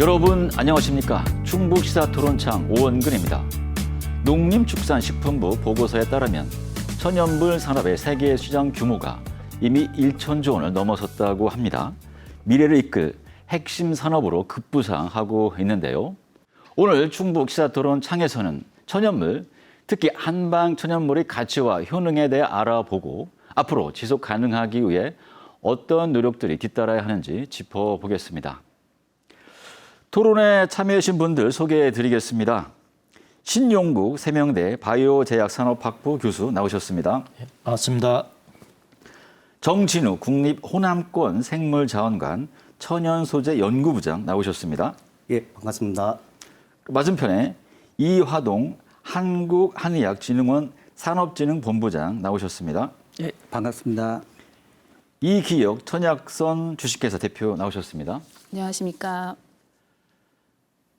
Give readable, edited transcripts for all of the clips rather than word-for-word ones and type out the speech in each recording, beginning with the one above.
여러분 안녕하십니까? 충북시사토론창 오원근입니다. 농림축산식품부 보고서에 따르면 천연물 산업의 세계 시장 규모가 이미 1천조 원을 넘어섰다고 합니다. 미래를 이끌 핵심 산업으로 급부상하고 있는데요. 오늘 충북시사토론창에서는 천연물, 특히 한방 천연물의 가치와 효능에 대해 알아보고 앞으로 지속 가능하기 위해 어떤 노력들이 뒤따라야 하는지 짚어보겠습니다. 토론에 참여하신 분들 소개해드리겠습니다. 신용국 세명대 바이오제약산업학부 교수 나오셨습니다. 반갑습니다. 정진우 국립호남권 생물자원관 천연소재연구부장 나오셨습니다. 예, 반갑습니다. 맞은편에 이화동 한국한의학진흥원 산업진흥본부장 나오셨습니다. 예, 반갑습니다. 이기혁 천약선 주식회사 대표 나오셨습니다. 안녕하십니까.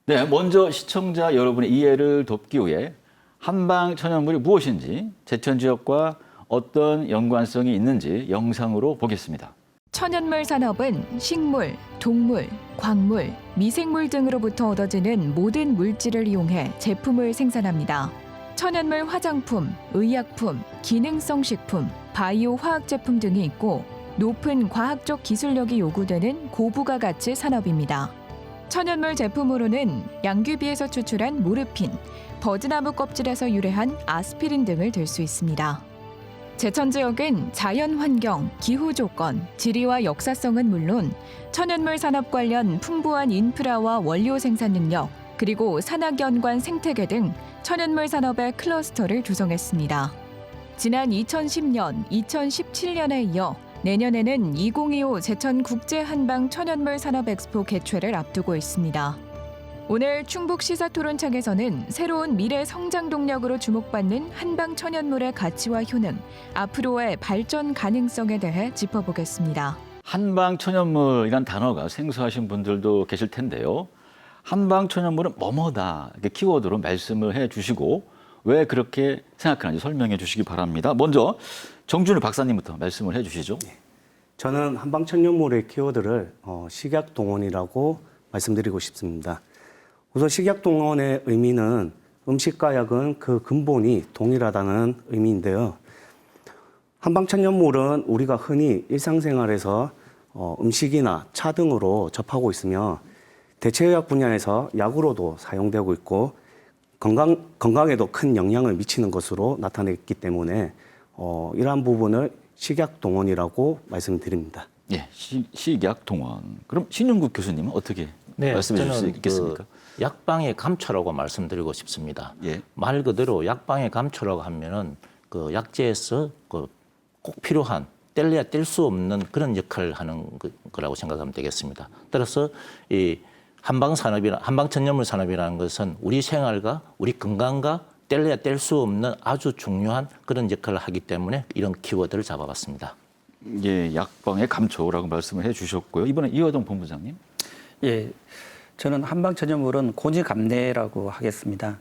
네, 먼저 시청자 여러분의 이해를 돕기 위해 한방 천연물이 무엇인지, 제천 지역과 어떤 연관성이 있는지 영상으로 보겠습니다. 천연물 산업은 식물, 동물, 광물, 미생물 등으로부터 얻어지는 모든 물질을 이용해 제품을 생산합니다. 천연물 화장품, 의약품, 기능성 식품, 바이오 화학 제품 등이 있고 높은 과학적 기술력이 요구되는 고부가 가치 산업입니다. 천연물 제품으로는 양귀비에서 추출한 모르핀, 버드나무 껍질에서 유래한 아스피린 등을 들 수 있습니다. 제천 지역은 자연 환경, 기후 조건, 지리와 역사성은 물론 천연물 산업 관련 풍부한 인프라와 원료 생산 능력, 그리고 산학연관 생태계 등 천연물 산업의 클러스터를 구성했습니다. 지난 2010년, 2017년에 이어 내년에는 2025 제천 국제 한방 천연물 산업 엑스포 개최를 앞두고 있습니다. 오늘 충북 시사토론창에서는 새로운 미래 성장 동력으로 주목받는 한방 천연물의 가치와 효능, 앞으로의 발전 가능성에 대해 짚어보겠습니다. 한방 천연물이란 단어가 생소하신 분들도 계실 텐데요. 한방 천연물은 뭐뭐다 이렇게 키워드로 말씀을 해주시고 왜 그렇게 생각하는지 설명해 주시기 바랍니다. 먼저 정준우 박사님부터 말씀을 해주시죠. 저는 한방천연물의 키워드를 식약동원이라고 말씀드리고 싶습니다. 우선 식약동원의 의미는 음식과 약은 그 근본이 동일하다는 의미인데요. 한방천연물은 우리가 흔히 일상생활에서 음식이나 차 등으로 접하고 있으며 대체의학 분야에서 약으로도 사용되고 있고 건강에도 큰 영향을 미치는 것으로 나타냈기 때문에 이러한 부분을 식약동원이라고 말씀드립니다. 예, 식약동원. 그럼 신용국 교수님은 어떻게 말씀해 주실 수 있겠습니까? 약방의 감초라고 말씀드리고 싶습니다. 예. 말 그대로 약방의 감초라고 하면은 그 약재에서 꼭 필요한 뗄래야 뗄 수 없는 그런 역할을 하는 거라고 생각하면 되겠습니다. 따라서 이 한방 산업이나 한방 천연물 산업이라는 것은 우리 생활과 우리 건강과 뗄래야 뗄 수 없는 아주 중요한 그런 역할을 하기 때문에 이런 키워드를 잡아봤습니다. 예, 약방의 감초라고 말씀을 해주셨고요. 이번에 이화동 본부장님. 예, 저는 한방천연물은 고지감래라고 하겠습니다.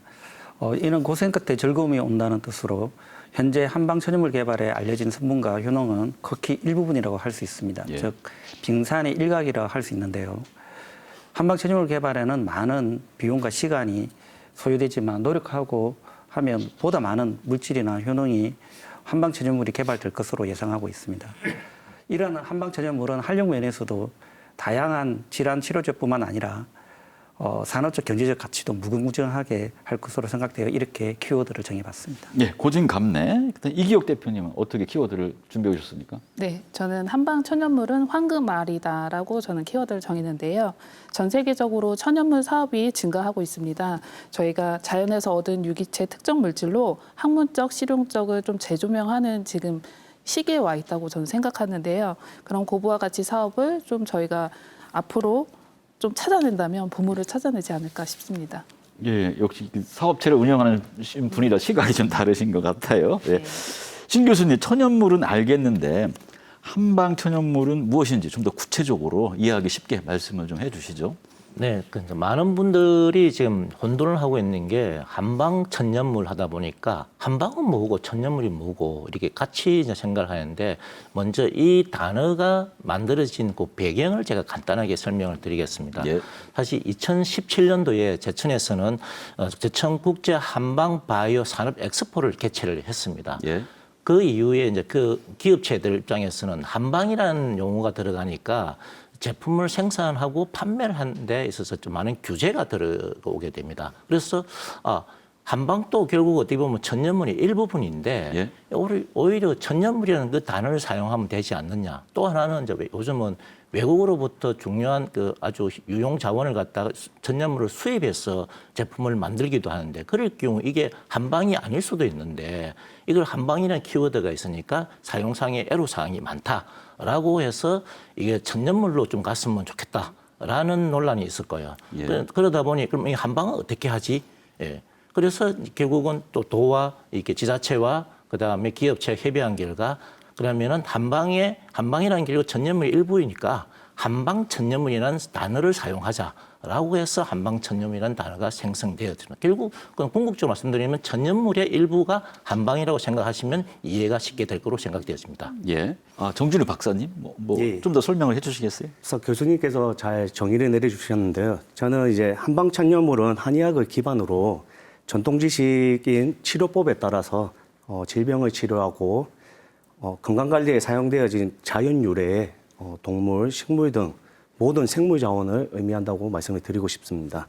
이는 고생 끝에 즐거움이 온다는 뜻으로 현재 한방천연물 개발에 알려진 성분과 효능은 극히 일부분이라고 할 수 있습니다. 예. 즉 빙산의 일각이라고 할 수 있는데요. 한방천연물 개발에는 많은 비용과 시간이 소요되지만 노력하고 하면 보다 많은 물질이나 효능이 한방천연물이 개발될 것으로 예상하고 있습니다. 이러한 한방천연물은 활용 면에서도 다양한 질환 치료제뿐만 아니라 산업적 경제적 가치도 무궁무진하게 할 것으로 생각되어 이렇게 키워드를 정해봤습니다. 예, 고진감래. 이기혁 대표님은 어떻게 키워드를 준비해 오셨습니까? 네, 저는 한방 천연물은 황금알이다라고 저는 키워드를 정했는데요. 전 세계적으로 천연물 사업이 증가하고 있습니다. 저희가 자연에서 얻은 유기체 특정 물질로 학문적, 실용적을 좀 재조명하는 지금 시기에 와 있다고 저는 생각하는데요. 그런 고부와 가치 사업을 좀 저희가 앞으로 좀 찾아낸다면 보물을 찾아내지 않을까 싶습니다. 예, 역시 사업체를 운영하는 분이라 시각이 좀 다르신 것 같아요. 예. 네. 신 교수님, 천연물은 알겠는데 한방 천연물은 무엇인지 좀 더 구체적으로 이해하기 쉽게 말씀을 좀 해주시죠. 네, 그러니까 많은 분들이 지금 혼돈을 하고 있는 게 한방 천년물 하다 보니까 한방은 뭐고 천년물이 뭐고 이렇게 같이 이제 생각을 하는데 먼저 이 단어가 만들어진 그 배경을 제가 간단하게 설명을 드리겠습니다. 예. 사실 2017년도에 제천에서는 제천 국제 한방 바이오 산업 엑스포를 개최를 했습니다. 예. 그 이후에 이제 그 기업체들 입장에서는 한방이라는 용어가 들어가니까 제품을 생산하고 판매를 하는 데 있어서 좀 많은 규제가 들어오게 됩니다. 그래서 한방도 결국 어떻게 보면 천년물의 일부분인데 예. 오히려 천년물이라는 그 단어를 사용하면 되지 않느냐. 또 하나는 이제 요즘은 외국으로부터 중요한 그 아주 유용 자원을 갖다가 천년물을 수입해서 제품을 만들기도 하는데 그럴 경우 이게 한방이 아닐 수도 있는데 이걸 한방이라는 키워드가 있으니까 사용상의 애로사항이 많다라고 해서 이게 천년물로 좀 갔으면 좋겠다라는 논란이 있을 거예요. 예. 그러다 보니 그럼 이 한방은 어떻게 하지? 예. 그래서 결국은 또 도와 이렇게 지자체와 그다음에 기업체 협의한 결과 그러면은 한방이라는 게 천년물의 일부이니까 한방 천년물이라는 단어를 사용하자라고 해서 한방 천년물이라는 단어가 생성되었습니다. 결국 그건 궁극적으로 말씀드리면 천년물의 일부가 한방이라고 생각하시면 이해가 쉽게 될 거로 생각되었습니다. 예. 정준희 박사님, 예. 좀 더 설명을 해주시겠어요? 그래서 교수님께서 잘 정의를 내려주셨는데요. 저는 이제 한방 천년물은 한의학을 기반으로 전통 지식인 치료법에 따라서 질병을 치료하고 건강관리에 사용되어진 자연 유래의 동물, 식물 등 모든 생물 자원을 의미한다고 말씀을 드리고 싶습니다.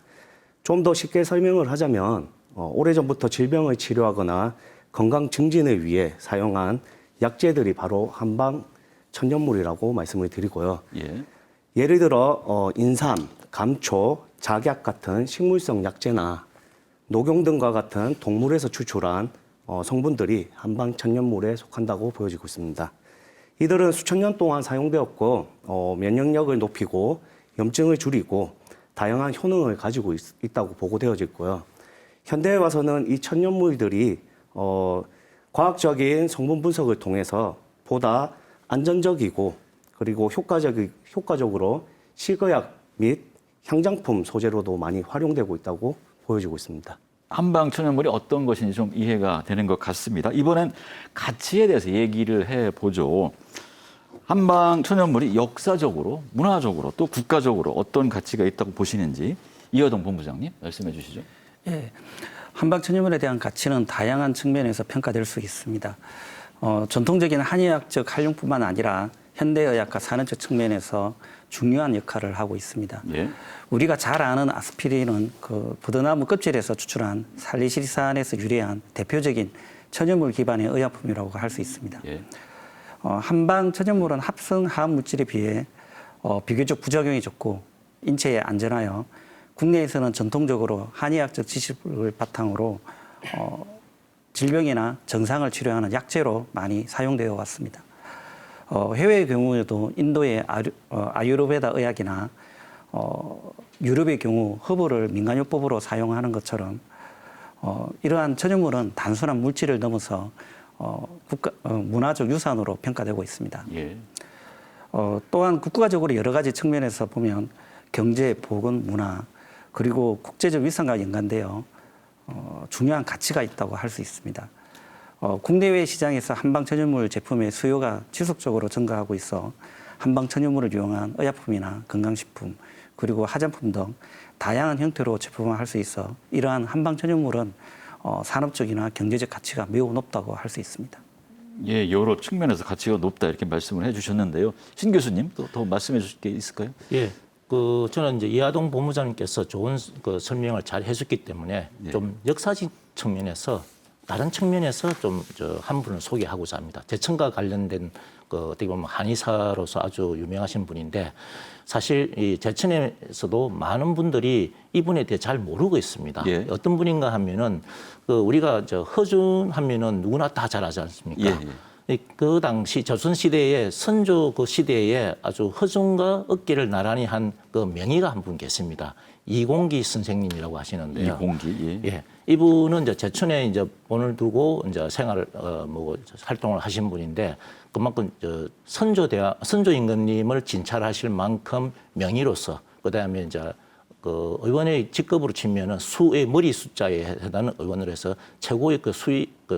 좀 더 쉽게 설명을 하자면 오래전부터 질병을 치료하거나 건강 증진을 위해 사용한 약재들이 바로 한방 천년물이라고 말씀을 드리고요. 예. 예를 들어 인삼, 감초, 작약 같은 식물성 약재나 녹용 등과 같은 동물에서 추출한 성분들이 한방 천년물에 속한다고 보여지고 있습니다. 이들은 수천 년 동안 사용되었고 면역력을 높이고 염증을 줄이고 다양한 효능을 가지고 있다고 보고되어져 있고요. 현대에 와서는 이 천년물들이 과학적인 성분 분석을 통해서 보다 안전적이고 그리고 효과적으로 식의약 및 향장품 소재로도 많이 활용되고 있다고 보여지고 있습니다. 한방 천연물이 어떤 것인지 좀 이해가 되는 것 같습니다. 이번엔 가치에 대해서 얘기를 해보죠. 한방 천연물이 역사적으로, 문화적으로 또 국가적으로 어떤 가치가 있다고 보시는지 이여동 본부장님 말씀해 주시죠. 예, 한방 천연물에 대한 가치는 다양한 측면에서 평가될 수 있습니다. 전통적인 한의학적 활용뿐만 아니라 현대의학과 산업적 측면에서 중요한 역할을 하고 있습니다. 예. 우리가 잘 아는 아스피린은 그 부드나무 껍질에서 추출한 살리시리산에서 유래한 대표적인 천연물 기반의 의약품이라고 할 수 있습니다. 예. 한방 천연물은 합성 화학 물질에 비해 비교적 부작용이 적고 인체에 안전하여 국내에서는 전통적으로 한의학적 지식을 바탕으로 질병이나 정상을 치료하는 약재로 많이 사용되어 왔습니다. 해외의 경우에도 인도의 아유르베다 의학이나 유럽의 경우 허브를 민간요법으로 사용하는 것처럼 이러한 천연물은 단순한 물질을 넘어서 문화적 유산으로 평가되고 있습니다. 예. 또한 국가적으로 여러 가지 측면에서 보면 경제, 보건, 문화 그리고 국제적 위상과 연관되어 중요한 가치가 있다고 할 수 있습니다. 국내외 시장에서 한방 천연물 제품의 수요가 지속적으로 증가하고 있어 한방 천연물을 이용한 의약품이나 건강식품 그리고 화장품 등 다양한 형태로 제품화할 수 있어 이러한 한방 천연물은 산업적이나 경제적 가치가 매우 높다고 할 수 있습니다. 예, 여러 측면에서 가치가 높다 이렇게 말씀을 해주셨는데요. 신 교수님 또 더 말씀해 주실 게 있을까요? 예. 저는 이제 이하동 본부장님께서 좋은 그 설명을 잘 해줬기 때문에 네. 좀 역사적 측면에서 다른 측면에서 좀 한 분을 소개하고자 합니다. 제천과 관련된 어떻게 보면 한의사로서 아주 유명하신 분인데 사실 이 제천에서도 많은 분들이 이분에 대해 잘 모르고 있습니다. 예. 어떤 분인가 하면은 우리가 허준 하면은 누구나 다 잘 아지 않습니까? 예, 예. 그 당시 조선 시대에 선조 그 시대에 아주 허준과 어깨를 나란히 한 그 명의가 한 분 계십니다. 이공기 선생님이라고 하시는데요. 이공기. 예. 예. 이분은 이제 제천에 이제 본을 두고 이제 생활을 활동을 하신 분인데 그만큼 선조 임금님을 진찰하실 만큼 명의로서 그다음에 이제 그 의원의 직급으로 치면은 수의 머리 숫자에 해당하는 의원으로 해서 최고의 그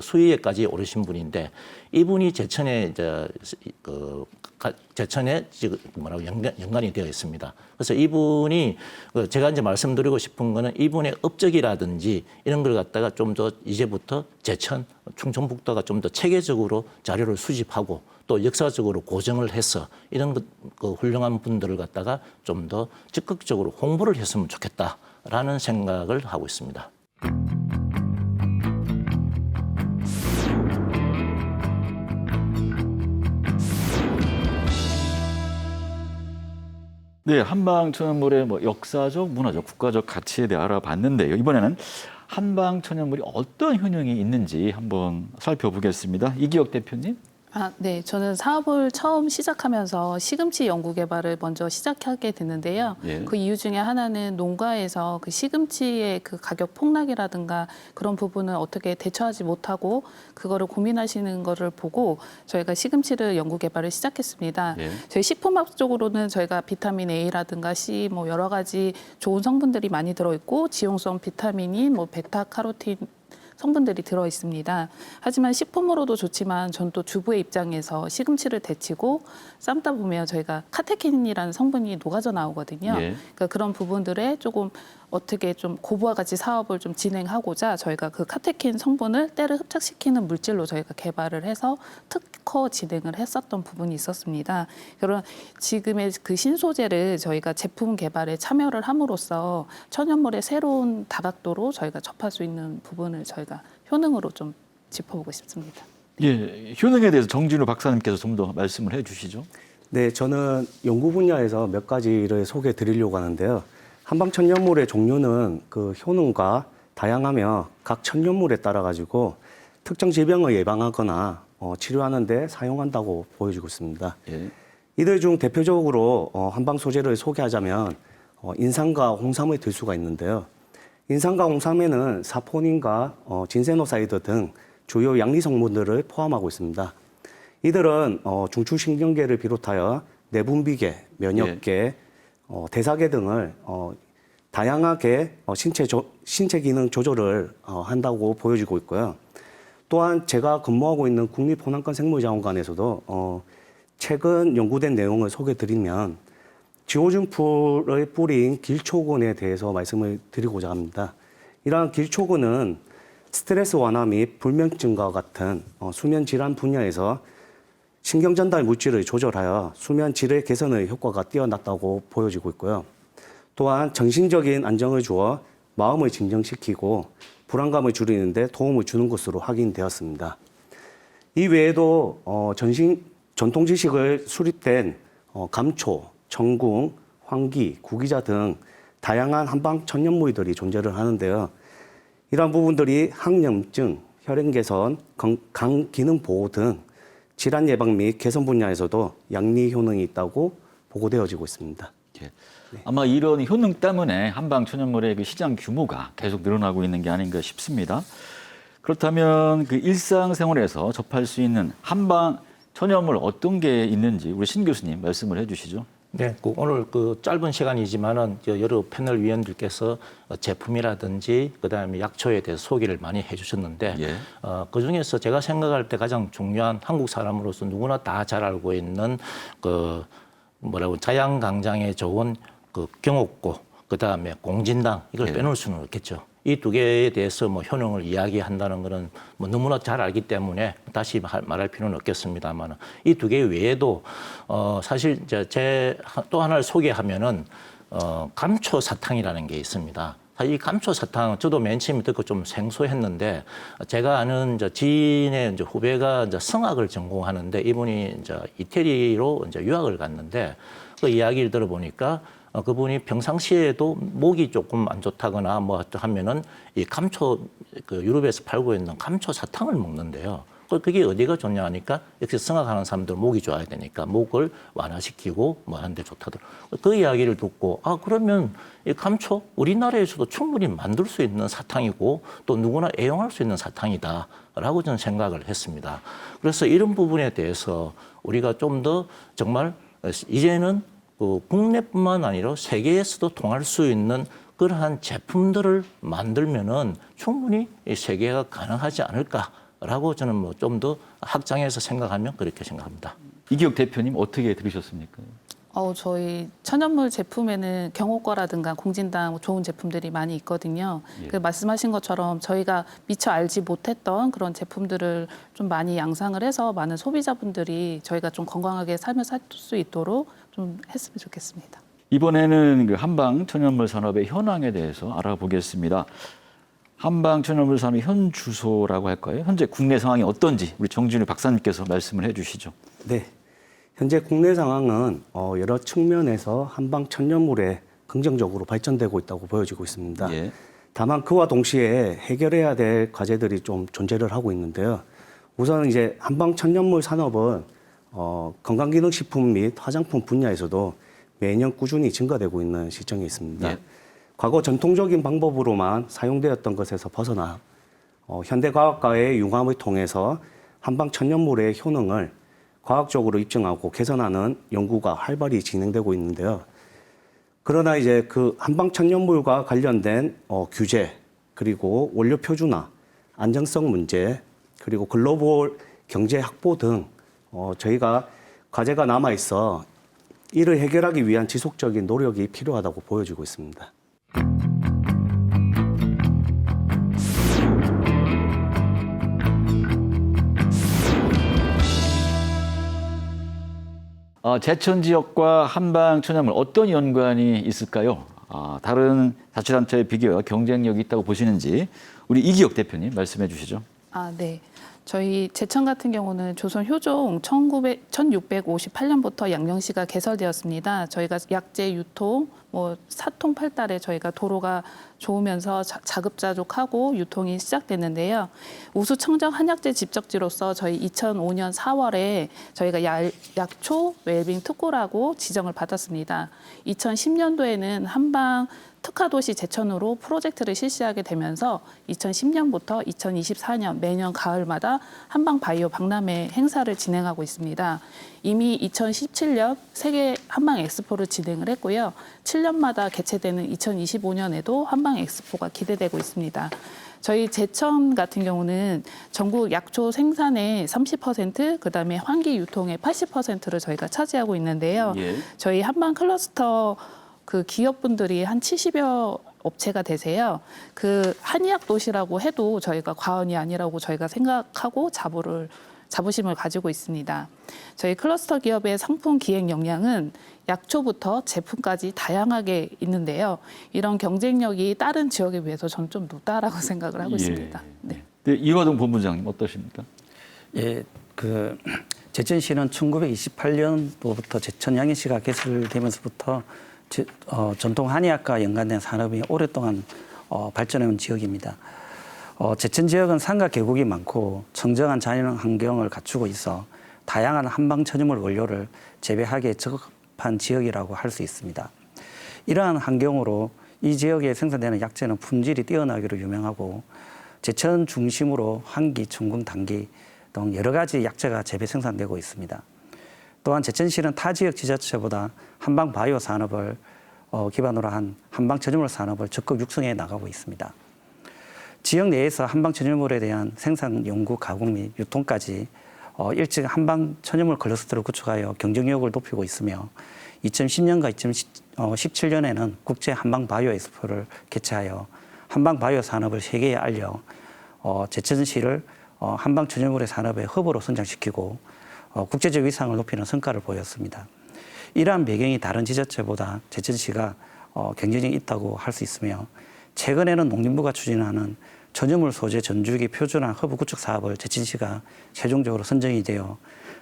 수위에까지 오르신 분인데 이분이 제천에 이제 제천에 지금 뭐라고 연관이 되어 있습니다. 그래서 이분이 제가 이제 말씀드리고 싶은 거는 이분의 업적이라든지 이런 걸 갖다가 좀 더 이제부터 제천, 충청북도가 좀 더 체계적으로 자료를 수집하고 또 역사적으로 고정을 해서 이런 그 훌륭한 분들을 갖다가 좀 더 적극적으로 홍보를 했으면 좋겠다라는 생각을 하고 있습니다. 네, 한방천연물의 뭐 역사적, 문화적, 국가적 가치에 대해 알아봤는데요. 이번에는 한방천연물이 어떤 효능이 있는지 한번 살펴보겠습니다. 이기혁 대표님. 네. 저는 사업을 처음 시작하면서 시금치 연구 개발을 먼저 시작하게 됐는데요. 예. 그 이유 중에 하나는 농가에서 그 시금치의 그 가격 폭락이라든가 그런 부분을 어떻게 대처하지 못하고 그거를 고민하시는 거를 보고 저희가 시금치를 연구 개발을 시작했습니다. 예. 저희 식품학적으로는 저희가 비타민 A라든가 C 뭐 여러 가지 좋은 성분들이 많이 들어있고 지용성 비타민인 뭐 베타카로틴 성분들이 들어 있습니다. 하지만 식품으로도 좋지만 전 또 주부의 입장에서 시금치를 데치고 삶다 보면 저희가 카테킨이라는 성분이 녹아져 나오거든요. 예. 그러니까 그런 부분들에 조금 어떻게 좀 고부와 같이 사업을 좀 진행하고자 저희가 그 카테킨 성분을 때를 흡착시키는 물질로 저희가 개발을 해서 특허 진행을 했었던 부분이 있었습니다. 그런 지금의 그 신소재를 저희가 제품 개발에 참여를 함으로써 천연물의 새로운 다각도로 저희가 접할 수 있는 부분을 저희가 효능으로 좀 짚어보고 싶습니다. 예, 효능에 대해서 정진우 박사님께서 좀 더 말씀을 해주시죠. 네, 저는 연구 분야에서 몇 가지를 소개해 드리려고 하는데요. 한방천연물의 종류는 그 효능과 다양하며 각 천연물에 따라 가지고 특정 질병을 예방하거나 치료하는 데 사용한다고 보여지고 있습니다. 예. 이들 중 대표적으로 한방 소재를 소개하자면 인삼과 홍삼을 들 수가 있는데요. 인삼과 홍삼에는 사포닌과 진세노사이드 등 주요 양리 성분들을 포함하고 있습니다. 이들은 중추신경계를 비롯하여 내분비계, 면역계, 대사계 등을 다양하게 신체 기능 조절을 한다고 보여지고 있고요. 또한 제가 근무하고 있는 국립호남권 생물자원관에서도 최근 연구된 내용을 소개드리면 지오준풀을 뿌린 길초근에 대해서 말씀을 드리고자 합니다. 이러한 길초근은 스트레스 완화 및 불면증과 같은 수면 질환 분야에서 신경 전달 물질을 조절하여 수면 질의 개선의 효과가 뛰어났다고 보여지고 있고요. 또한 정신적인 안정을 주어 마음을 진정시키고 불안감을 줄이는 데 도움을 주는 것으로 확인되었습니다. 이 외에도 전통 지식을 수립된 감초, 정궁, 황기, 구기자 등 다양한 한방 천연물들이 존재를 하는데요. 이러한 부분들이 항염증, 혈행 개선, 간 기능 보호 등 질환 예방 및 개선 분야에서도 양리 효능이 있다고 보고되어지고 있습니다. 예. 아마 이런 효능 때문에 한방 천연물의 그 시장 규모가 계속 늘어나고 있는 게 아닌가 싶습니다. 그렇다면 그 일상생활에서 접할 수 있는 한방 천연물 어떤 게 있는지 우리 신 교수님 말씀을 해주시죠. 네, 오늘 그 짧은 시간이지만은 여러 패널 위원들께서 제품이라든지 그다음에 약초에 대해서 소개를 많이 해주셨는데 예. 그 중에서 제가 생각할 때 가장 중요한 한국 사람으로서 누구나 다 잘 알고 있는 그 자양강장에 좋은 그 경옥고 그다음에 공진당 이걸 예. 빼놓을 수는 없겠죠. 이 두 개에 대해서 뭐 효능을 이야기한다는 것은 뭐 너무나 잘 알기 때문에 다시 말할 필요는 없겠습니다만 이 두 개 외에도 사실 제 또 하나를 소개하면은 감초 사탕이라는 게 있습니다. 이 감초 사탕 저도 맨 처음에 듣고 좀 생소했는데 제가 아는 지인의 후배가 성악을 전공하는데 이분이 이태리로 유학을 갔는데 그 이야기를 들어보니까 그분이 평상시에도 목이 조금 안 좋다거나 뭐 하면은 이 감초 그 유럽에서 팔고 있는 감초 사탕을 먹는데요. 그게 어디가 좋냐 하니까 역시 성악하는 사람들 목이 좋아야 되니까 목을 완화시키고 뭐 하는데 좋다더라고요. 그 이야기를 듣고 그러면 이 감초 우리나라에서도 충분히 만들 수 있는 사탕이고 또 누구나 애용할 수 있는 사탕이다라고 저는 생각을 했습니다. 그래서 이런 부분에 대해서 우리가 좀 더 정말 이제는 그 국내뿐만 아니라 세계에서도 통할 수 있는 그러한 제품들을 만들면은 충분히 이 세계가 가능하지 않을까라고 저는 뭐 좀 더 확장해서 생각하면 그렇게 생각합니다. 이기혁 대표님 어떻게 들으셨습니까? 저희 천연물 제품에는 경호과라든가 공진당 좋은 제품들이 많이 있거든요. 예. 그 말씀하신 것처럼 저희가 미처 알지 못했던 그런 제품들을 좀 많이 양상을 해서 많은 소비자분들이 저희가 좀 건강하게 삶을 살 수 있도록 좀 했으면 좋겠습니다. 이번에는 그 한방 천연물 산업의 현황에 대해서 알아보겠습니다. 한방 천연물 산업 현 주소라고 할까요? 현재 국내 상황이 어떤지 우리 정진우 박사님께서 말씀을 해주시죠. 네. 현재 국내 상황은 여러 측면에서 한방 천연물에 긍정적으로 발전되고 있다고 보여지고 있습니다. 예. 다만 그와 동시에 해결해야 될 과제들이 좀 존재를 하고 있는데요. 우선 이제 한방 천연물 산업은 건강기능식품 및 화장품 분야에서도 매년 꾸준히 증가되고 있는 실정에 있습니다. 예. 과거 전통적인 방법으로만 사용되었던 것에서 벗어나 현대과학과의 융합을 통해서 한방 천연물의 효능을 과학적으로 입증하고 개선하는 연구가 활발히 진행되고 있는데요. 그러나 이제 그 한방 천연물과 관련된 규제, 그리고 원료 표준화, 안정성 문제, 그리고 글로벌 경제 확보 등 저희가 과제가 남아 있어 이를 해결하기 위한 지속적인 노력이 필요하다고 보여지고 있습니다. 제천 지역과 한방 천연물 어떤 연관이 있을까요? 다른 자치단체에 비교해 경쟁력이 있다고 보시는지 우리 이기혁 대표님 말씀해 주시죠. 네. 저희 제천 같은 경우는 조선 효종 1658년부터 양령시가 개설되었습니다. 저희가 약재 유통, 사통팔달에 저희가 도로가 좋으면서 자급자족하고 유통이 시작됐는데요. 우수청정 한약재 집적지로서 저희 2005년 4월에 저희가 약초 웰빙 특구라고 지정을 받았습니다. 2010년도에는 한방 특화도시 제천으로 프로젝트를 실시하게 되면서 2010년부터 2024년 매년 가을마다 한방 바이오 박람회 행사를 진행하고 있습니다. 이미 2017년 세계 한방 엑스포를 진행을 했고요. 7년마다 개최되는 2025년에도 한방 엑스포가 기대되고 있습니다. 저희 제천 같은 경우는 전국 약초 생산의 30%, 그다음에 환기 유통의 80%를 저희가 차지하고 있는데요. 예. 저희 한방 클러스터 그 기업분들이 한 70여 업체가 되세요. 그 한의학 도시라고 해도 저희가 과언이 아니라고 저희가 생각하고 자부심을 가지고 있습니다. 저희 클러스터 기업의 상품 기획 역량은 약초부터 제품까지 다양하게 있는데요. 이런 경쟁력이 다른 지역에 비해서 저는 좀 높다라고 생각을 하고 있습니다. 네. 이화동 본부장님 어떠십니까? 예, 그 제천시는 1928년도부터 제천 양해시가 개설되면서부터 전통 한의학과 연관된 산업이 오랫동안 발전해온 지역입니다. 제천 지역은 산과 계곡이 많고 청정한 자연 환경을 갖추고 있어 다양한 한방 천연물 원료를 재배하기에 적합한 지역이라고 할 수 있습니다. 이러한 환경으로 이 지역에 생산되는 약재는 품질이 뛰어나기로 유명하고 제천 중심으로 환기, 청궁, 당기 등 여러 가지 약재가 재배 생산되고 있습니다. 또한 제천시는 타 지역 지자체보다 한방 바이오 산업을 기반으로 한 한방 천연물 산업을 적극 육성해 나가고 있습니다. 지역 내에서 한방 천연물에 대한 생산, 연구, 가공 및 유통까지 일찍 한방 천연물 클러스터를 구축하여 경쟁력을 높이고 있으며 2010년과 2017년에는 국제 한방 바이오 엑스포를 개최하여 한방 바이오 산업을 세계에 알려 제천시를 한방 천연물의 산업의 허브로 성장시키고 국제적 위상을 높이는 성과를 보였습니다. 이러한 배경이 다른 지자체보다 제천시가 경쟁력이 있다고 할 수 있으며 최근에는 농림부가 추진하는 천연물 소재 전주기 표준화 허브 구축 사업을 제천시가 최종적으로 선정이 되어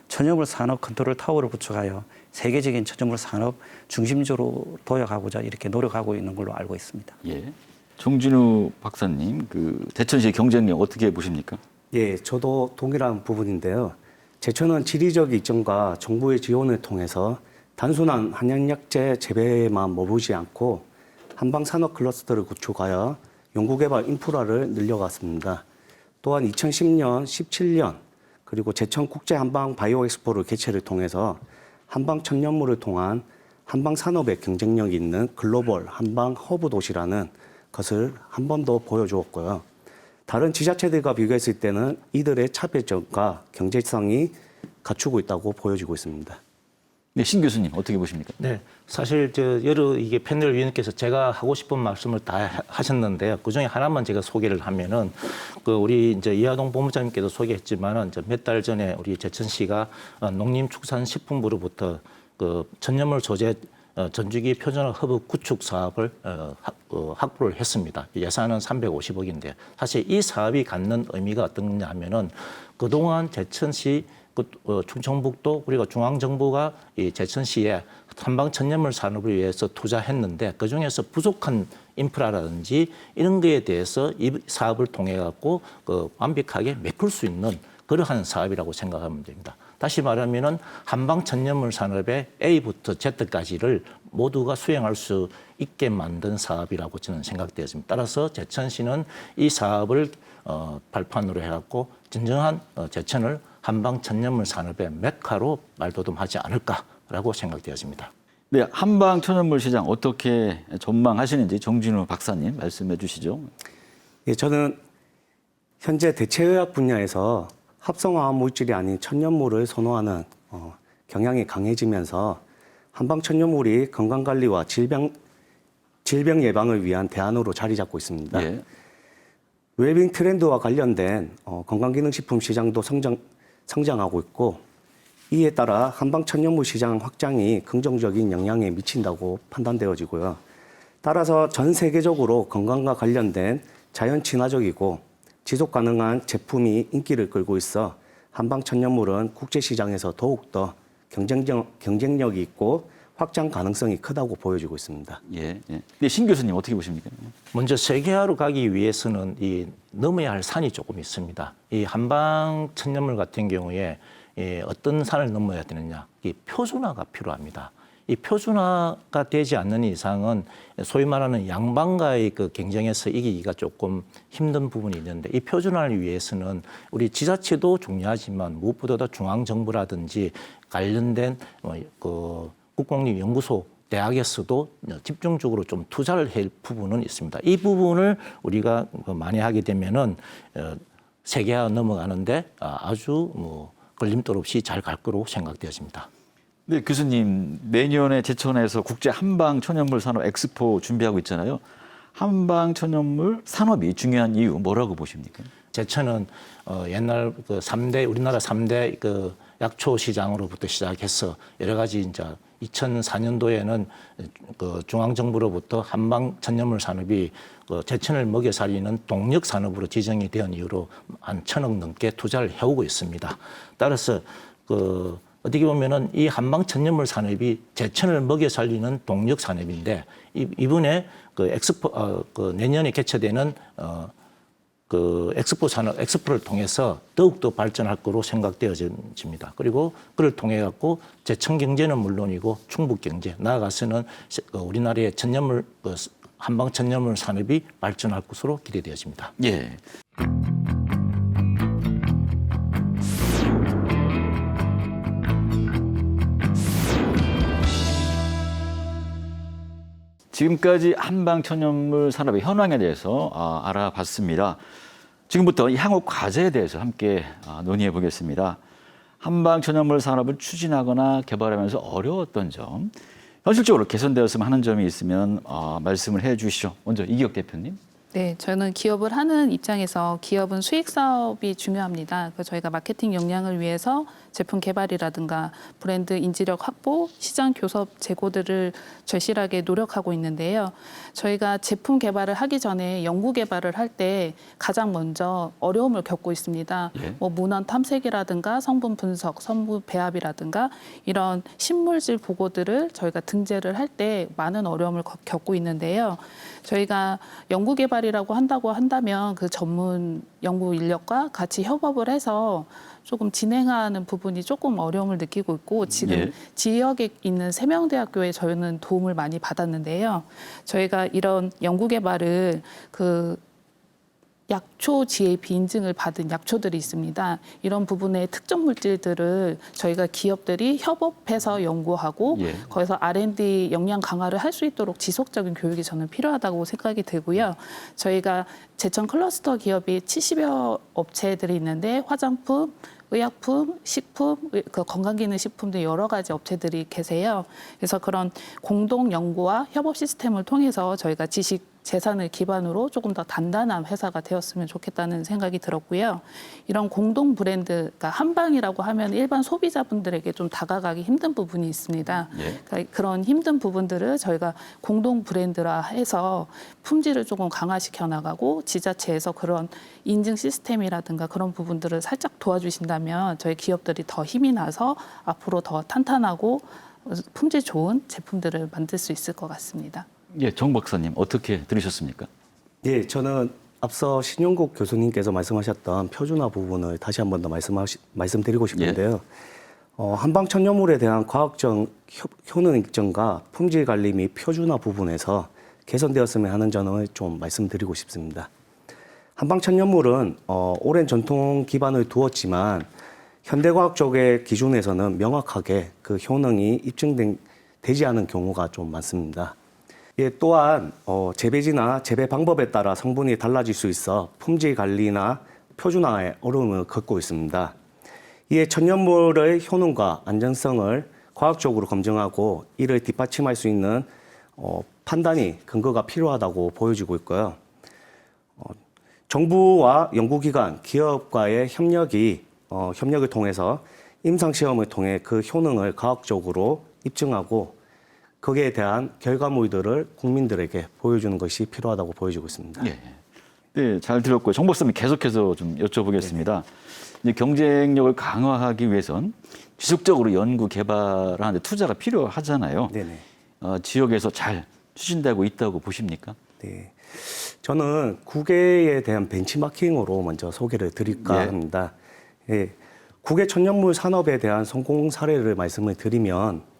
천연물 산업 컨트롤 타워를 구축하여 세계적인 천연물 산업 중심지로 도약하고자 이렇게 노력하고 있는 걸로 알고 있습니다. 예. 정진우 박사님, 그 제천시의 경쟁력 어떻게 보십니까? 예, 저도 동일한 부분인데요. 제천은 지리적 이점과 정부의 지원을 통해서 단순한 한약약재 재배에만 머무르지 않고 한방 산업 클러스터를 구축하여 연구개발 인프라를 늘려갔습니다. 또한 2010년, 17년 그리고 제천 국제 한방 바이오 엑스포를 개최를 통해서 한방 천연물을 통한 한방 산업의 경쟁력이 있는 글로벌 한방 허브 도시라는 것을 한 번 더 보여주었고요. 다른 지자체들과 비교했을 때는 이들의 차별점과 경제성이 갖추고 있다고 보여지고 있습니다. 네, 신 교수님 어떻게 보십니까? 네, 사실 여러 이게 패널 위원님께서 제가 하고 싶은 말씀을 다 하셨는데요. 그 중에 하나만 제가 소개를 하면은 우리 이제 이하동 본부장님께도 소개했지만은 몇 달 전에 우리 제천시가 농림축산식품부로부터 천연물 소재 전주기 표준화 허브 구축 사업을 확보를 했습니다. 예산은 350억인데 사실 이 사업이 갖는 의미가 어떤 거냐 하면은 그동안 제천시 충청북도 그리고 중앙정부가 이 제천시에 한방 천연물 산업을 위해서 투자했는데 그 중에서 부족한 인프라라든지 이런 거에 대해서 이 사업을 통해 갖고 완벽하게 메꿀 수 있는 그러한 사업이라고 생각하면 됩니다. 다시 말하면은 한방 천연물 산업의 A부터 Z까지를 모두가 수행할 수 있게 만든 사업이라고 저는 생각되었습니다. 따라서 제천시는 이 사업을 발판으로 해갖고 진정한 제천을 한방 천연물 산업의 메카로 말도듬하지 않을까라고 생각되었습니다. 네, 한방 천연물 시장 어떻게 전망하시는지 정진우 박사님 말씀해 주시죠. 예, 저는 현재 대체의학 분야에서 합성화학 물질이 아닌 천연물을 선호하는 경향이 강해지면서 한방 천연물이 건강관리와 질병 예방을 위한 대안으로 자리 잡고 있습니다. 예. 웰빙 트렌드와 관련된 건강기능식품 시장도 성장하고 있고 이에 따라 한방 천연물 시장 확장이 긍정적인 영향에 미친다고 판단되어지고요. 따라서 전 세계적으로 건강과 관련된 자연 친화적이고 지속 가능한 제품이 인기를 끌고 있어 한방 천연물은 국제 시장에서 더욱더 경쟁력이 있고 확장 가능성이 크다고 보여지고 있습니다. 예. 예. 네, 신 교수님 어떻게 보십니까? 먼저 세계화로 가기 위해서는 이 넘어야 할 산이 조금 있습니다. 이 한방 천연물 같은 경우에 어떤 산을 넘어야 되느냐, 이 표준화가 필요합니다. 이 표준화가 되지 않는 이상은 소위 말하는 양방과의 경쟁에서 이기기가 조금 힘든 부분이 있는데 이 표준화를 위해서는 우리 지자체도 중요하지만 무엇보다도 중앙정부라든지 관련된 국공립연구소 대학에서도 집중적으로 좀 투자를 할 부분은 있습니다. 이 부분을 우리가 많이 하게 되면은 세계화 넘어가는데 아주 걸림돌 없이 잘 갈 거로 생각되어집니다. 네, 교수님 내년에 제천에서 국제 한방 천연물 산업 엑스포 준비하고 있잖아요. 한방 천연물 산업이 중요한 이유 뭐라고 보십니까? 제천은 옛날 우리나라 3대 약초 시장으로부터 시작해서 여러 가지 이제 2004년도에는 중앙정부로부터 한방 천연물 산업이 제천을 먹여 살리는 동력 산업으로 지정이 된 이후로 한 1,000억 넘게 투자를 해오고 있습니다. 따라서 어떻게 보면은 이 한방 천연물 산업이 제천을 먹여 살리는 동력 산업인데 이번에 내년에 개최되는 엑스포를 통해서 더욱더 발전할 거로 생각되어집니다. 그리고 그를 통해 갖고 제천 경제는 물론이고 충북 경제 나아가서는 우리나라의 한방 천연물 산업이 발전할 것으로 기대되어집니다. 예. 지금까지 한방 천연물 산업의 현황에 대해서 알아봤습니다. 지금부터 이 향후 과제에 대해서 함께 논의해 보겠습니다. 한방 천연물 산업을 추진하거나 개발하면서 어려웠던 점, 현실적으로 개선되었으면 하는 점이 있으면 말씀을 해 주시죠. 먼저 이기혁 대표님. 네, 저는 기업을 하는 입장에서 기업은 수익 사업이 중요합니다. 그래서 저희가 마케팅 역량을 위해서 제품 개발이라든가 브랜드 인지력 확보, 시장 교섭 제고들을 절실하게 노력하고 있는데요. 저희가 제품 개발을 하기 전에 연구 개발을 할 때 가장 먼저 어려움을 겪고 있습니다. 예. 문헌 탐색이라든가 성분 분석, 성분 배합이라든가 이런 신물질 보고들을 저희가 등재를 할 때 많은 어려움을 겪고 있는데요. 저희가 연구 개발이라고 한다면 그 전문 연구 인력과 같이 협업을 해서 조금 진행하는 부분이 조금 어려움을 느끼고 있고 지금 예. 지역에 있는 세명대학교에 저희는 도움을 많이 받았는데요. 저희가 이런 연구 개발을 약초 GAP 인증을 받은 약초들이 있습니다. 이런 부분의 특정 물질들을 저희가 기업들이 협업해서 연구하고 예. 거기서 R&D 역량 강화를 할 수 있도록 지속적인 교육이 저는 필요하다고 생각이 들고요. 저희가 제천 클러스터 기업이 70여 업체들이 있는데 화장품, 의약품, 식품, 그 건강기능식품 등 여러 가지 업체들이 계세요. 그래서 그런 공동 연구와 협업 시스템을 통해서 저희가 지식 재산을 기반으로 조금 더 단단한 회사가 되었으면 좋겠다는 생각이 들었고요. 이런 공동 브랜드, 그러니까 한방이라고 하면 일반 소비자분들에게 좀 다가가기 힘든 부분이 있습니다. 예. 그러니까 그런 힘든 부분들을 저희가 공동 브랜드라 해서 품질을 조금 강화시켜 나가고 지자체에서 그런 인증 시스템이라든가 그런 부분들을 살짝 도와주신다면 저희 기업들이 더 힘이 나서 앞으로 더 탄탄하고 품질 좋은 제품들을 만들 수 있을 것 같습니다. 예, 정 박사님 어떻게 들으셨습니까? 예, 저는 앞서 신용국 교수님께서 말씀하셨던 표준화 부분을 다시 한 번 더 말씀드리고 싶은데요. 한방 천연물에 대한 과학적 효능 입증과 품질 관리 및 표준화 부분에서 개선되었으면 하는 점을 좀 말씀드리고 싶습니다. 한방 천연물은 오랜 전통 기반을 두었지만 현대과학 쪽의 기준에서는 명확하게 그 효능이 입증되지 않은 경우가 좀 많습니다. 예, 또한 재배지나 재배 방법에 따라 성분이 달라질 수 있어 품질 관리나 표준화에 어려움을 겪고 있습니다. 이에 천연물의 효능과 안전성을 과학적으로 검증하고 이를 뒷받침할 수 있는 판단이 근거가 필요하다고 보여지고 있고요. 정부와 연구기관, 기업과의 협력을 통해서 임상시험을 통해 그 효능을 과학적으로 입증하고 거기에 대한 결과물들을 국민들에게 보여주는 것이 필요하다고 보여지고 있습니다. 예. 네, 잘 들었고요. 정 박사님 계속해서 좀 여쭤보겠습니다. 이제 경쟁력을 강화하기 위해선 지속적으로 연구 개발하는데 투자가 필요하잖아요. 네네. 지역에서 잘 추진되고 있다고 보십니까? 네. 저는 국외에 대한 벤치마킹으로 먼저 소개를 드릴까 예. 합니다. 예. 국외 천연물 산업에 대한 성공 사례를 말씀을 드리면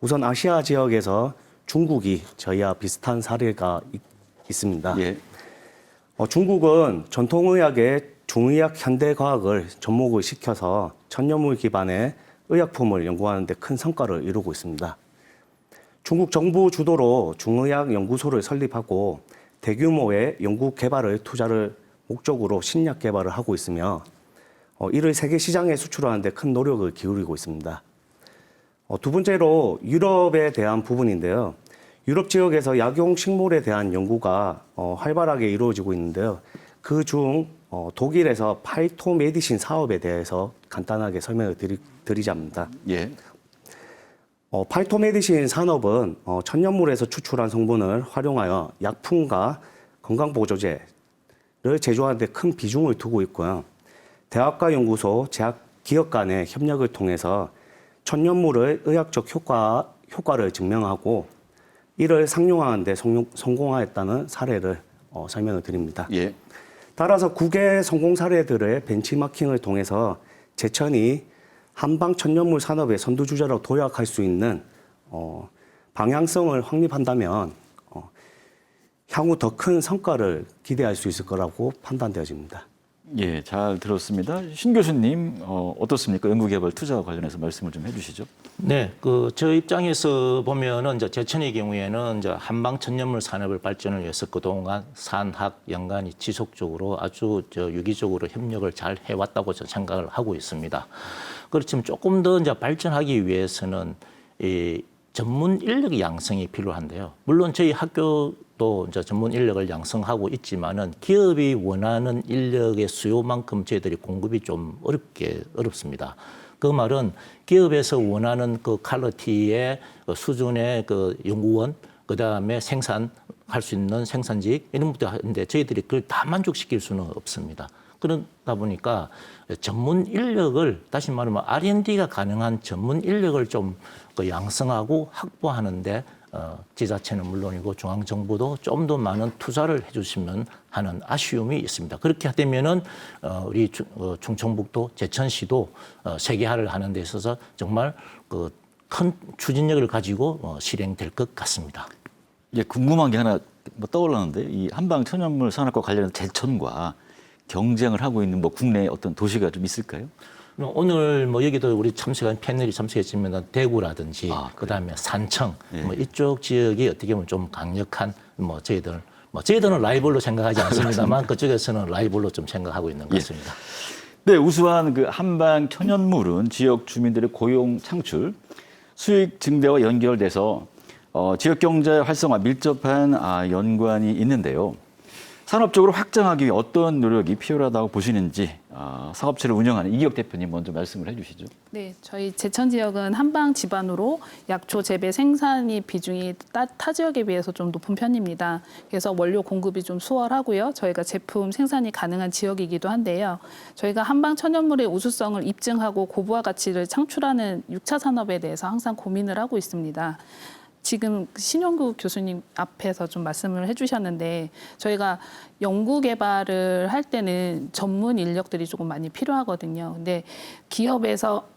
우선 아시아 지역에서 중국이 저희와 비슷한 사례가 있습니다. 예. 중국은 전통의학의 중의학 현대과학을 접목을 시켜서 천연물 기반의 의약품을 연구하는 데 큰 성과를 이루고 있습니다. 중국 정부 주도로 중의학 연구소를 설립하고 대규모의 연구 개발을 투자를 목적으로 신약 개발을 하고 있으며 이를 세계 시장에 수출하는 데 큰 노력을 기울이고 있습니다. 두 번째로 유럽에 대한 부분인데요. 유럽 지역에서 약용 식물에 대한 연구가 활발하게 이루어지고 있는데요. 그중 독일에서 파이토메디신 사업에 대해서 간단하게 설명을 드리자 합니다. 예. 파이토메디신 산업은 천연물에서 추출한 성분을 활용하여 약품과 건강보조제를 제조하는 데 큰 비중을 두고 있고요. 대학과 연구소, 제약 기업 간의 협력을 통해서 천연물의 의학적 효과를 증명하고 이를 상용화하는 데 성공하였다는 사례를 설명을 드립니다. 예. 따라서 국외 성공 사례들의 벤치마킹을 통해서 제천이 한방 천연물 산업의 선두주자로 도약할 수 있는 방향성을 확립한다면 향후 더 큰 성과를 기대할 수 있을 거라고 판단되어집니다. 예, 잘 들었습니다. 신 교수님 어떻습니까? 연구개발 투자와 관련해서 말씀을 좀 해주시죠. 네, 저 입장에서 보면은 이제 제천의 경우에는 이제 한방 천연물 산업을 발전을 위해서 그동안 산학 연간이 지속적으로 아주 유기적으로 협력을 잘 해왔다고 저는 생각을 하고 있습니다. 그렇지만 조금 더 이제 발전하기 위해서는 이 전문 인력 양성이 필요한데요. 물론 저희 학교도 이제 전문 인력을 양성하고 있지만은 기업이 원하는 인력의 수요만큼 저희들이 공급이 좀 어렵습니다. 그 말은 기업에서 원하는 그 퀄리티의 수준의 그 연구원, 그 다음에 생산할 수 있는 생산직 이런 것도 하는데 저희들이 그걸 다 만족시킬 수는 없습니다. 그러다 보니까 전문 인력을 다시 말하면 R&D가 가능한 전문 인력을 좀 양성하고 확보하는데 지자체는 물론이고 중앙정부도 좀 더 많은 투자를 해주시면 하는 아쉬움이 있습니다. 그렇게 되면은 우리 충청북도 제천시도 세계화를 하는 데 있어서 정말 큰 추진력을 가지고 실행될 것 같습니다. 예, 궁금한 게 하나 뭐 떠올랐는데 이 한방 천연물 산업과 관련해서 제천과 경쟁을 하고 있는 뭐 국내 어떤 도시가 좀 있을까요? 오늘 뭐 여기도 우리 참석한 패널이 참석했지만 대구라든지 그다음에 산청 네. 뭐 이쪽 지역이 어떻게 보면 좀 강력한 저희들은 라이벌로 생각하지 않습니다만 그쪽에서는 라이벌로 좀 생각하고 있는 것 같습니다. 네, 우수한 그 한방 천연물은 지역 주민들의 고용 창출, 수익 증대와 연결돼서 지역 경제 활성화 밀접한 연관이 있는데요. 산업적으로 확장하기 위해 어떤 노력이 필요하다고 보시는지 사업체를 운영하는 이기혁 대표님 먼저 말씀을 해주시죠. 네, 저희 제천 지역은 한방 지반으로 약초 재배 생산이 비중이 타 지역에 비해서 좀 높은 편입니다. 그래서 원료 공급이 좀 수월하고요. 저희가 제품 생산이 가능한 지역이기도 한데요. 저희가 한방 천연물의 우수성을 입증하고 고부가 가치를 창출하는 6차 산업에 대해서 항상 고민을 하고 있습니다. 지금 신용구 교수님 앞에서 좀 말씀을 해주셨는데 저희가 연구 개발을 할 때는 전문 인력들이 조금 많이 필요하거든요. 근데 기업에서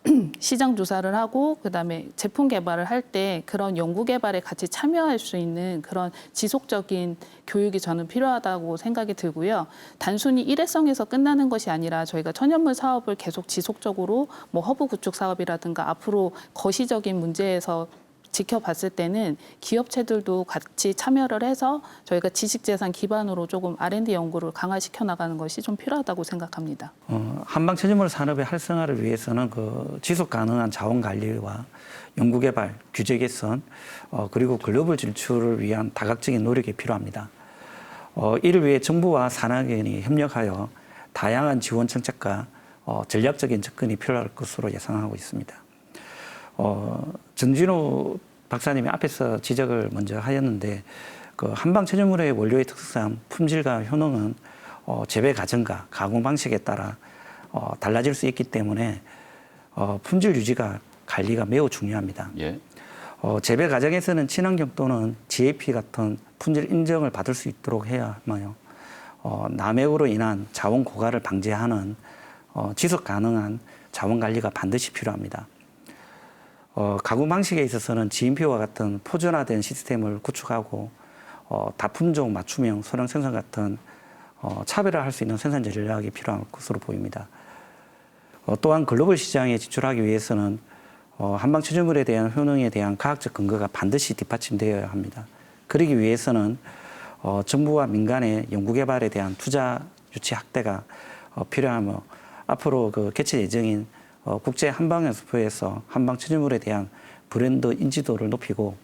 시장 조사를 하고 그다음에 제품 개발을 할 때 그런 연구 개발에 같이 참여할 수 있는 그런 지속적인 교육이 저는 필요하다고 생각이 들고요. 단순히 일회성에서 끝나는 것이 아니라 저희가 천연물 사업을 계속 지속적으로 뭐 허브 구축 사업이라든가 앞으로 거시적인 문제에서 지켜봤을 때는 기업체들도 같이 참여를 해서 저희가 지식재산 기반으로 조금 R&D 연구를 강화시켜 나가는 것이 좀 필요하다고 생각합니다. 한방 천연물 산업의 활성화를 위해서는 그 지속 가능한 자원 관리와 연구 개발, 규제 개선, 그리고 글로벌 진출을 위한 다각적인 노력이 필요합니다. 이를 위해 정부와 산학연이 협력하여 다양한 지원 정책과 전략적인 접근이 필요할 것으로 예상하고 있습니다. 전진우 박사님이 앞에서 지적을 먼저 하였는데 그 한방 천연물의 원료의 특성상 품질과 효능은 재배 과정과 가공 방식에 따라 달라질 수 있기 때문에 품질 유지가 관리가 매우 중요합니다. 예. 재배 과정에서는 친환경 또는 GAP 같은 품질 인정을 받을 수 있도록 해야 하며 남획으로 인한 자원 고갈을 방지하는 지속 가능한 자원 관리가 반드시 필요합니다. 가공 방식에 있어서는 지인표와 같은 표준화된 시스템을 구축하고 다품종 맞춤형 소량 생산 같은 차별화할 수 있는 생산 전략이 필요한 것으로 보입니다. 또한 글로벌 시장에 진출하기 위해서는 한방 천연물에 대한 효능에 대한 과학적 근거가 반드시 뒷받침되어야 합니다. 그러기 위해서는 정부와 민간의 연구개발에 대한 투자 유치 확대가 필요하며 앞으로 그 개최 예정인 국제 한방연수표에서 한방 천연물에 대한 브랜드 인지도를 높이고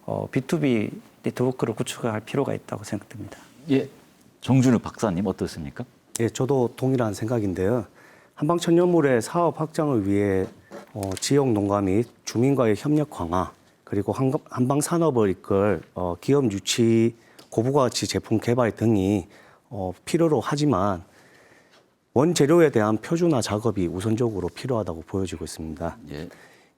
B2B 네트워크를 구축할 필요가 있다고 생각됩니다. 예, 정준우 박사님 어떻습니까? 예, 저도 동일한 생각인데요. 한방 천연물의 사업 확장을 위해 지역 농가 및 주민과의 협력 강화, 그리고 한방 산업을 이끌 기업 유치, 고부가 가치 제품 개발 등이 필요로 하지만 원재료에 대한 표준화 작업이 우선적으로 필요하다고 보여지고 있습니다. 예.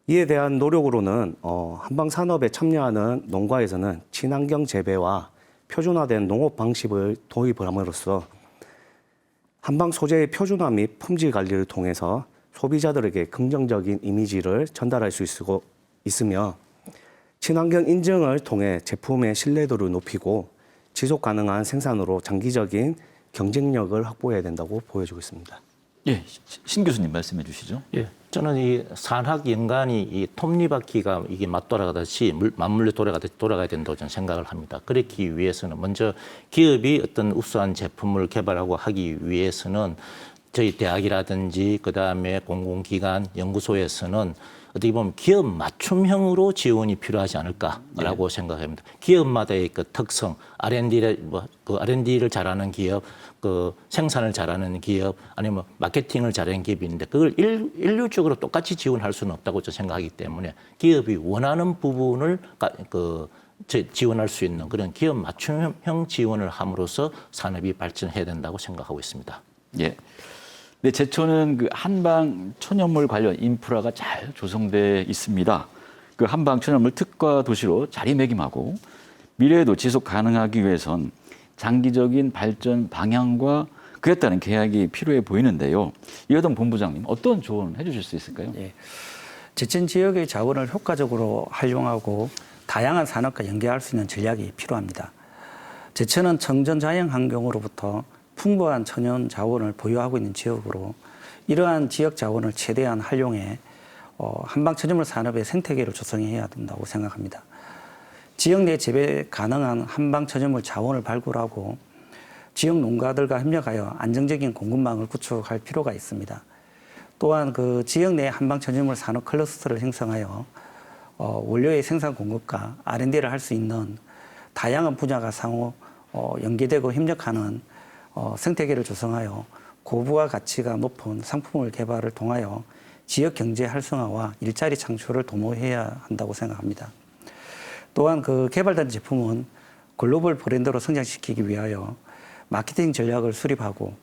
이에 대한 노력으로는 한방 산업에 참여하는 농가에서는 친환경 재배와 표준화된 농업 방식을 도입을 함으로써 한방 소재의 표준화 및 품질 관리를 통해서 소비자들에게 긍정적인 이미지를 전달할 수 있으며 친환경 인증을 통해 제품의 신뢰도를 높이고 지속 가능한 생산으로 장기적인 경쟁력을 확보해야 된다고 보여지고 있습니다. 예, 신 교수님 말씀해 주시죠. 예, 저는 이 산학 연간이 이 톱니바퀴가 이게 맞돌아가듯이 맞물려 돌아가야 된다고 저는 생각을 합니다. 그렇기 위해서는 먼저 기업이 어떤 우수한 제품을 개발하고 하기 위해서는 저희 대학이라든지 그다음에 공공기관, 연구소에서는 어떻게 보면 기업 맞춤형으로 지원이 필요하지 않을까라고 생각합니다. 기업마다의 그 특성, R&D를 잘하는 기업, 그 생산을 잘하는 기업, 아니면 마케팅을 잘하는 기업이 있는데 그걸 일률적으로 똑같이 지원할 수는 없다고 저는 생각하기 때문에 기업이 원하는 부분을 지원할 수 있는 그런 기업 맞춤형 지원을 함으로써 산업이 발전해야 된다고 생각하고 있습니다. 예. 네, 제천은 그 한방 천연물 관련 인프라가 잘 조성돼 있습니다. 그 한방 천연물 특화 도시로 자리매김하고 미래에도 지속 가능하기 위해선 장기적인 발전 방향과 그에 따른 계약이 필요해 보이는데요. 이호동 본부장님 어떤 조언 해주실 수 있을까요? 예. 제천 지역의 자원을 효과적으로 활용하고 다양한 산업과 연계할 수 있는 전략이 필요합니다. 제천은 청정 자연 환경으로부터 풍부한 천연 자원을 보유하고 있는 지역으로 이러한 지역 자원을 최대한 활용해 한방 천연물 산업의 생태계를 조성해야 된다고 생각합니다. 지역 내 재배 가능한 한방 천연물 자원을 발굴하고 지역 농가들과 협력하여 안정적인 공급망을 구축할 필요가 있습니다. 또한 그 지역 내 한방 천연물 산업 클러스터를 형성하여 원료의 생산 공급과 R&D를 할 수 있는 다양한 분야가 상호 연계되고 협력하는 생태계를 조성하여 고부가 가치가 높은 상품을 개발을 통하여 지역 경제 활성화와 일자리 창출을 도모해야 한다고 생각합니다. 또한 그 개발된 제품은 글로벌 브랜드로 성장시키기 위하여 마케팅 전략을 수립하고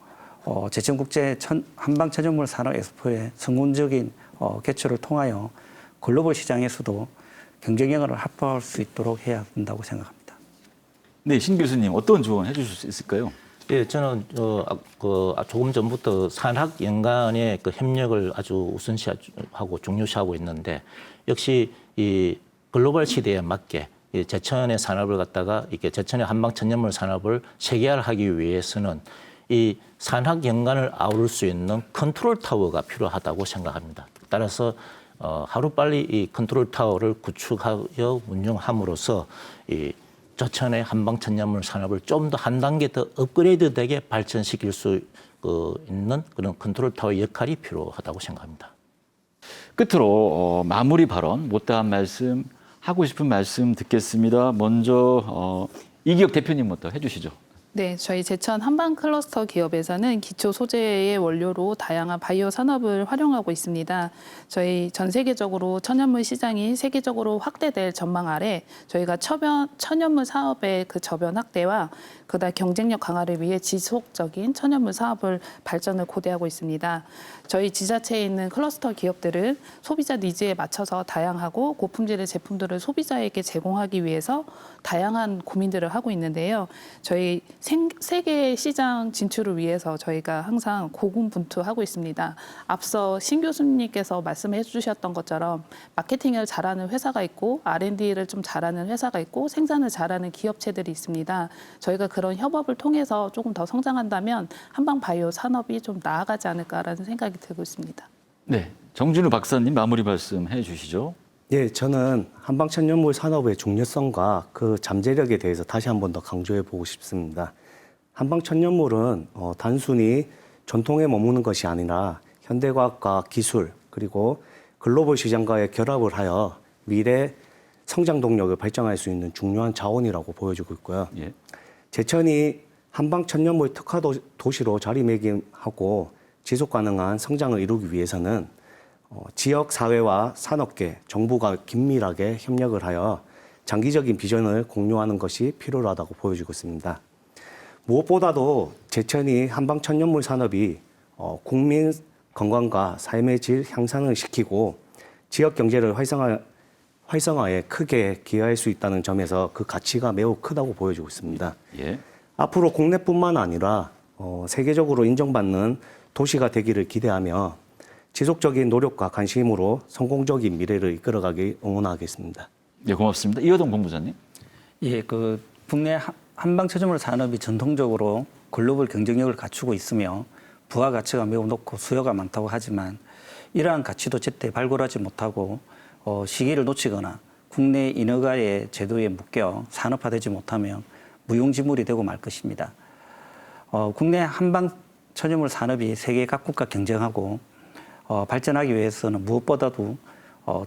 제천국제 한방 천연물 산업 엑스포의 성공적인 개최를 통하여 글로벌 시장에서도 경쟁력을 확보할 수 있도록 해야 된다고 생각합니다. 네, 신 교수님 어떤 조언 해주실 수 있을까요? 예, 저는 조금 전부터 산학연간의 그 협력을 아주 우선시하고 중요시하고 있는데 역시 이 글로벌 시대에 맞게 이 제천의 산업을 갖다가 이렇게 제천의 한방 천연물 산업을 세계화하기 위해서는 이 산학연간을 아우를 수 있는 컨트롤 타워가 필요하다고 생각합니다. 따라서 하루빨리 이 컨트롤 타워를 구축하여 운영함으로써 이 제천의 한방 천연물 산업을 좀 더 한 단계 더 업그레이드되게 발전시킬 수 있는 그런 컨트롤 타워 역할이 필요하다고 생각합니다. 끝으로 마무리 발언, 못다한 말씀, 하고 싶은 말씀 듣겠습니다. 먼저 이기혁 대표님부터 해주시죠. 네, 저희 제천 한방 클러스터 기업에서는 기초 소재의 원료로 다양한 바이오 산업을 활용하고 있습니다. 저희 전 세계적으로 천연물 시장이 세계적으로 확대될 전망 아래 저희가 천연물 사업의 그 저변 확대와 그다음 경쟁력 강화를 위해 지속적인 천연물 사업을 발전을 고대하고 있습니다. 저희 지자체에 있는 클러스터 기업들은 소비자 니즈에 맞춰서 다양하고 고품질의 제품들을 소비자에게 제공하기 위해서 다양한 고민들을 하고 있는데요. 저희 세계 시장 진출을 위해서 저희가 항상 고군분투하고 있습니다. 앞서 신 교수님께서 말씀해 주셨던 것처럼 마케팅을 잘하는 회사가 있고 R&D를 좀 잘하는 회사가 있고 생산을 잘하는 기업체들이 있습니다. 저희가 그런 협업을 통해서 조금 더 성장한다면 한방 바이오 산업이 좀 나아가지 않을까라는 생각이 들고 있습니다. 네, 정준우 박사님 마무리 말씀해 주시죠. 예, 저는 한방 천연물 산업의 중요성과 그 잠재력에 대해서 다시 한 번 더 강조해 보고 싶습니다. 한방 천연물은 단순히 전통에 머무는 것이 아니라 현대과학과 기술 그리고 글로벌 시장과의 결합을 하여 미래 성장 동력을 발전할 수 있는 중요한 자원이라고 보여지고 있고요. 예. 제천이 한방 천연물 특화 도시로 자리매김하고 지속 가능한 성장을 이루기 위해서는 지역 사회와 산업계, 정부가 긴밀하게 협력을 하여 장기적인 비전을 공유하는 것이 필요하다고 보여지고 있습니다. 무엇보다도 제천이 한방 천연물 산업이 국민 건강과 삶의 질 향상을 시키고 지역 경제를 활성화에 크게 기여할 수 있다는 점에서 그 가치가 매우 크다고 보여지고 있습니다. 예. 앞으로 국내뿐만 아니라 세계적으로 인정받는 도시가 되기를 기대하며 지속적인 노력과 관심으로 성공적인 미래를 이끌어가길 응원하겠습니다. 네, 고맙습니다. 이호동 본부장님. 예, 그 국내 한방 천연물 산업이 전통적으로 글로벌 경쟁력을 갖추고 있으며 부가가치가 매우 높고 수요가 많다고 하지만 이러한 가치도 제때 발굴하지 못하고 시기를 놓치거나 국내 인허가의 제도에 묶여 산업화되지 못하면 무용지물이 되고 말 것입니다. 국내 한방 천연물 산업이 세계 각국과 경쟁하고 발전하기 위해서는 무엇보다도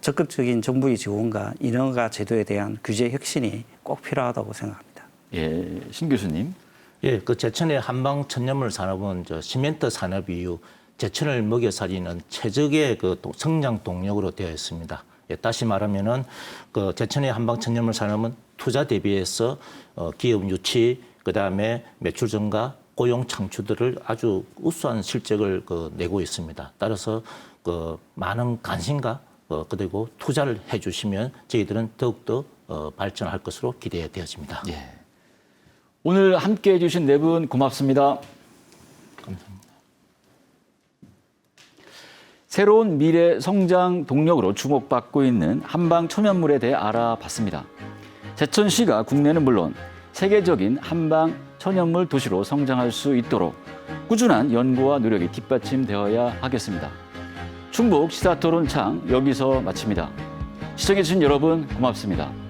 적극적인 정부의 지원과 인허가 제도에 대한 규제 혁신이 꼭 필요하다고 생각합니다. 예, 신 교수님. 예, 그 제천의 한방 천연물 산업은 시멘트 산업 이후 제천을 먹여 살리는 최적의 그 성장 동력으로 되어 있습니다. 예, 다시 말하면은 그 제천의 한방 천연물 산업은 투자 대비해서 기업 유치, 그 다음에 매출 증가, 고용 창출들을 아주 우수한 실적을 내고 있습니다. 따라서 많은 관심과 그리고 투자를 해주시면 저희들은 더욱더 발전할 것으로 기대되어집니다. 예. 오늘 함께해 주신 네 분 고맙습니다. 감사합니다. 새로운 미래 성장 동력으로 주목받고 있는 한방 천연물에 대해 알아봤습니다. 제천시가 국내는 물론 세계적인 한방 천연물 도시로 성장할 수 있도록 꾸준한 연구와 노력이 뒷받침되어야 하겠습니다. 충북 시사토론창 여기서 마칩니다. 시청해주신 여러분 고맙습니다.